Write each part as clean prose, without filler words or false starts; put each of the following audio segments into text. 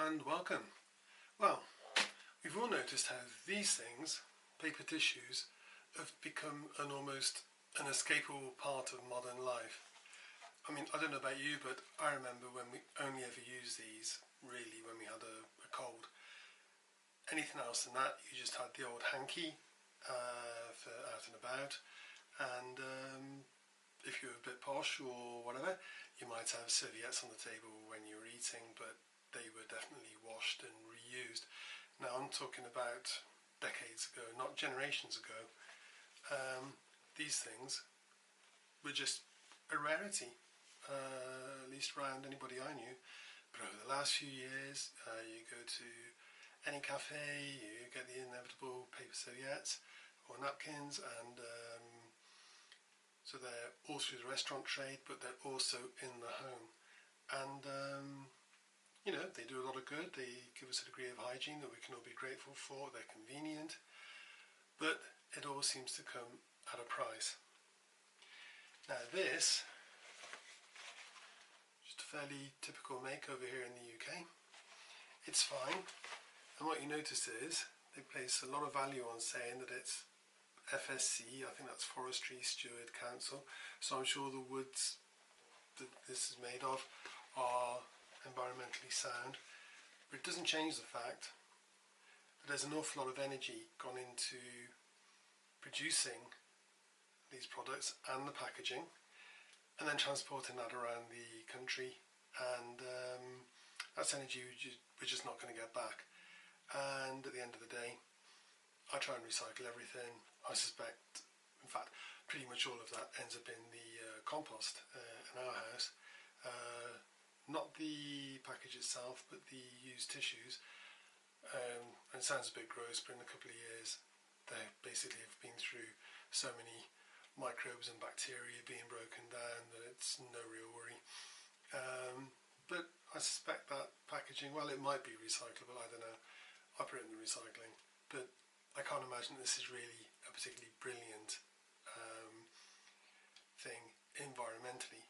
and welcome. Well, we've all noticed how these things, paper tissues, have become an almost inescapable part of modern life. I mean, I don't know about you, but I remember when we only ever used these, really, when we had a cold. Anything else than that, you just had the old hanky for out and about, and if you were a bit posh or whatever, you might have serviettes on the table when you were eating, but they were definitely washed and reused. Now I'm talking about decades ago, not generations ago. These things were just a rarity, at least around anybody I knew. But over the last few years, you go to any cafe, you get the inevitable paper serviettes or napkins, and so they're all through the restaurant trade, but they're also in the home. And you know, they do a lot of good. They give us a degree of hygiene that we can all be grateful for. They're convenient, but it all seems to come at a price. Now this, just a fairly typical make over here in the UK. It's fine, and what you notice is they place a lot of value on saying that it's FSC, I think that's Forestry Steward Council, so I'm sure the woods that this is made of are environmentally sound, but it doesn't change the fact that there's an awful lot of energy gone into producing these products and the packaging, and then transporting that around the country, and that's energy we're just not going to get back. And at the end of the day, I try and recycle everything. I suspect, in fact, pretty much all of that ends up in the compost in our house. Not the package itself, but the used tissues. And it sounds a bit gross, but in a couple of years they basically have been through so many microbes and bacteria being broken down that it's no real worry. But I suspect that packaging, well, it might be recyclable, I don't know. I put it in the recycling, but I can't imagine this is really a particularly brilliant thing environmentally.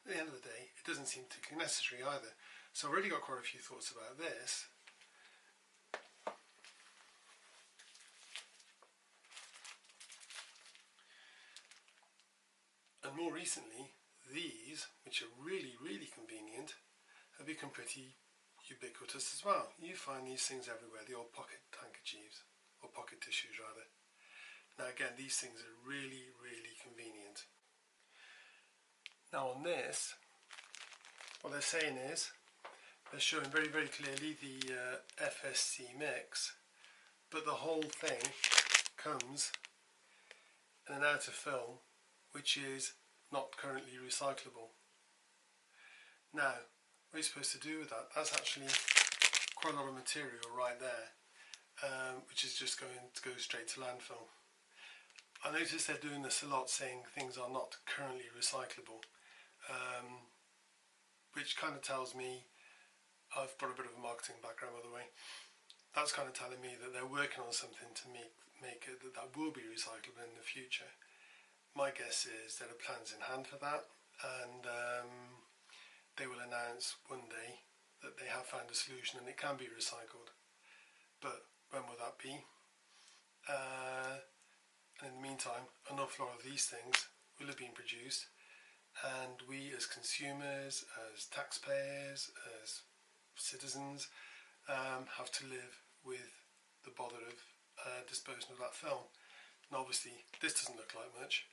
At the end of the day, it doesn't seem particularly necessary either. So I've already got quite a few thoughts about this. And more recently, these, which are really, really convenient, have become pretty ubiquitous as well. You find these things everywhere, the old pocket handkerchiefs, or pocket tissues rather. Now again, these things are really, really convenient. Now on this, what they're saying is, they're showing very, very clearly the FSC mix, but the whole thing comes in an outer film which is not currently recyclable. Now, what you're supposed to do with that, that's actually quite a lot of material right there, which is just going to go straight to landfill. I notice they're doing this a lot, saying things are not currently recyclable, which kind of tells me, I've got a bit of a marketing background by the way, that's kind of telling me that they're working on something to make it that will be recyclable in the future. My guess is there are plans in hand for that, and they will announce one day that they have found a solution and it can be recycled. But when will that be? And in the meantime, an awful lot of these things will have been produced, and we as consumers, as taxpayers, as citizens, have to live with the bother of disposing of that film. And obviously this doesn't look like much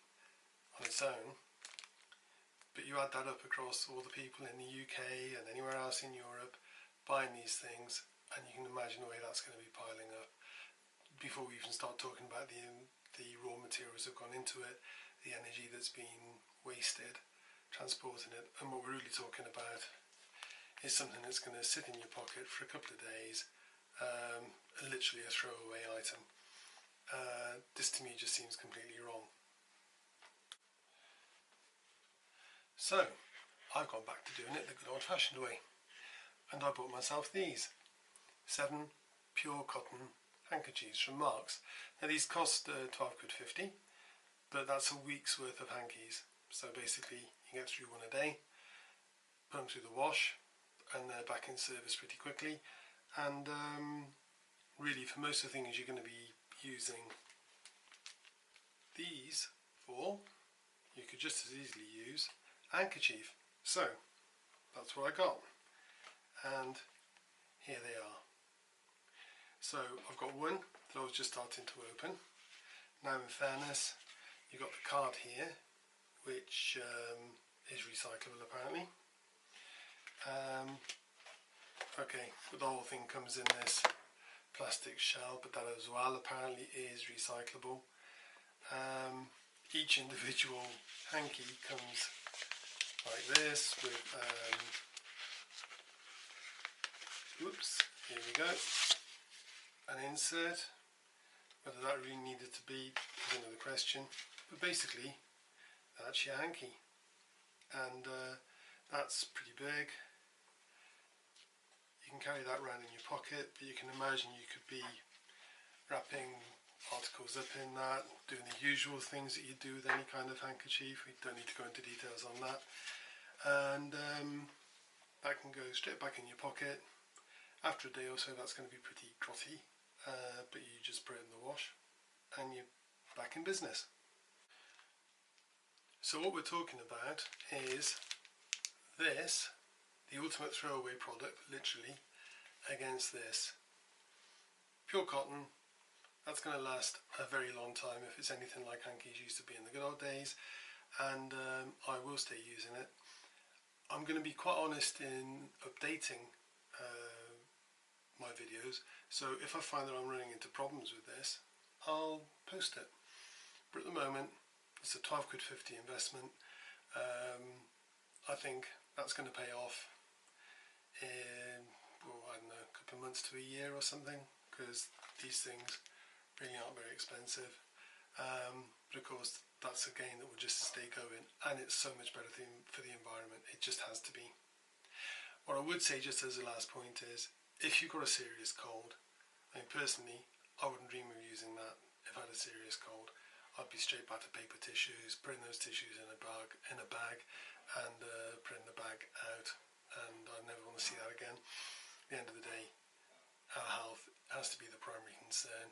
on its own, but you add that up across all the people in the UK and anywhere else in Europe buying these things, and you can imagine the way that's going to be piling up, before we even start talking about the raw materials that have gone into it, the energy that's been wasted transporting it. And what we're really talking about is something that's going to sit in your pocket for a couple of days, literally a throwaway item. This to me just seems completely wrong. So I've gone back to doing it the good old-fashioned way, and I bought myself these 7 pure cotton handkerchiefs from Marks. Now these cost £12.50, but that's a week's worth of hankies. So basically you get through one a day, put them through the wash, and they're back in service pretty quickly. And really for most of the things you're going to be using these for, you could just as easily use a handkerchief. So that's what I got, and here they are. So I've got one that I was just starting to open. Now in fairness, you've got the card here, which is recyclable apparently. Okay, but the whole thing comes in this plastic shell, but that as well apparently is recyclable. Each individual hanky comes like this with, whoops, here we go, an insert. Whether that really needed to be is another question, but basically that's your hanky, and that's pretty big. You can carry that around in your pocket, but you can imagine you could be wrapping articles up in that, doing the usual things that you do with any kind of handkerchief. We don't need to go into details on that. And that can go straight back in your pocket. After a day or so that's going to be pretty grotty, but you just put it in the wash and you're back in business. So what we're talking about is this, the ultimate throwaway product, literally, against this. Pure cotton, that's going to last a very long time if it's anything like hankies used to be in the good old days, and I will stay using it. I'm going to be quite honest in updating my videos, so if I find that I'm running into problems with this, I'll post it. But at the moment, it's a £12.50 investment. I think that's going to pay off in, I don't know, a couple of months to a year or something, because these things really aren't very expensive. But of course, that's a game that will just stay going, and it's so much better for the environment. It just has to be. What I would say, just as a last point, is if you've got a serious cold, I mean, personally, I wouldn't dream of using that if I had a serious cold. I'd be straight back to paper tissues, putting those tissues in a bag, and putting the bag out, and I never want to see that again. At the end of the day, our health has to be the primary concern,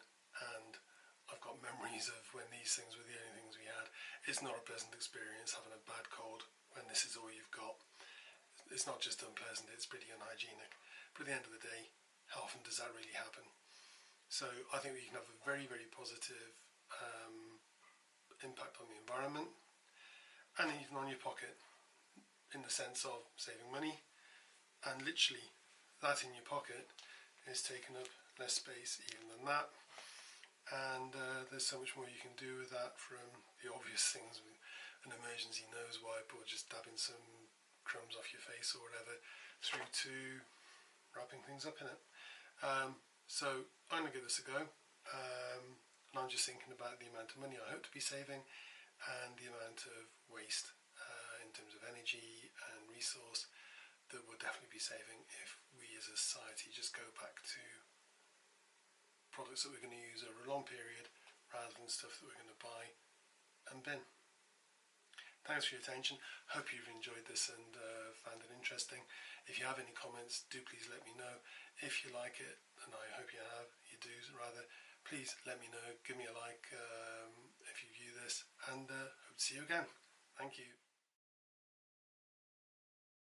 and I've got memories of when these things were the only things we had. It's not a pleasant experience having a bad cold when this is all you've got. It's not just unpleasant, it's pretty unhygienic. But at the end of the day, how often does that really happen? So I think we can have a very, very positive impact on the environment, and even on your pocket, in the sense of saving money. And literally, that in your pocket is taking up less space even than that. And there's so much more you can do with that, from the obvious things, an emergency nose wipe, or just dabbing some crumbs off your face or whatever, through to wrapping things up in it. So I'm going to give this a go, and I'm just thinking about the amount of money I hope to be saving, and the amount of waste in terms of energy and resource that we'll definitely be saving if we as a society just go back to products that we're going to use over a long period, rather than stuff that we're going to buy and bin. Thanks for your attention. Hope you've enjoyed this and found it interesting. If you have any comments, do please let me know. If you like it, and I hope you do rather, please let me know. Give me a like if you view this, and hope to see you again. Thank you.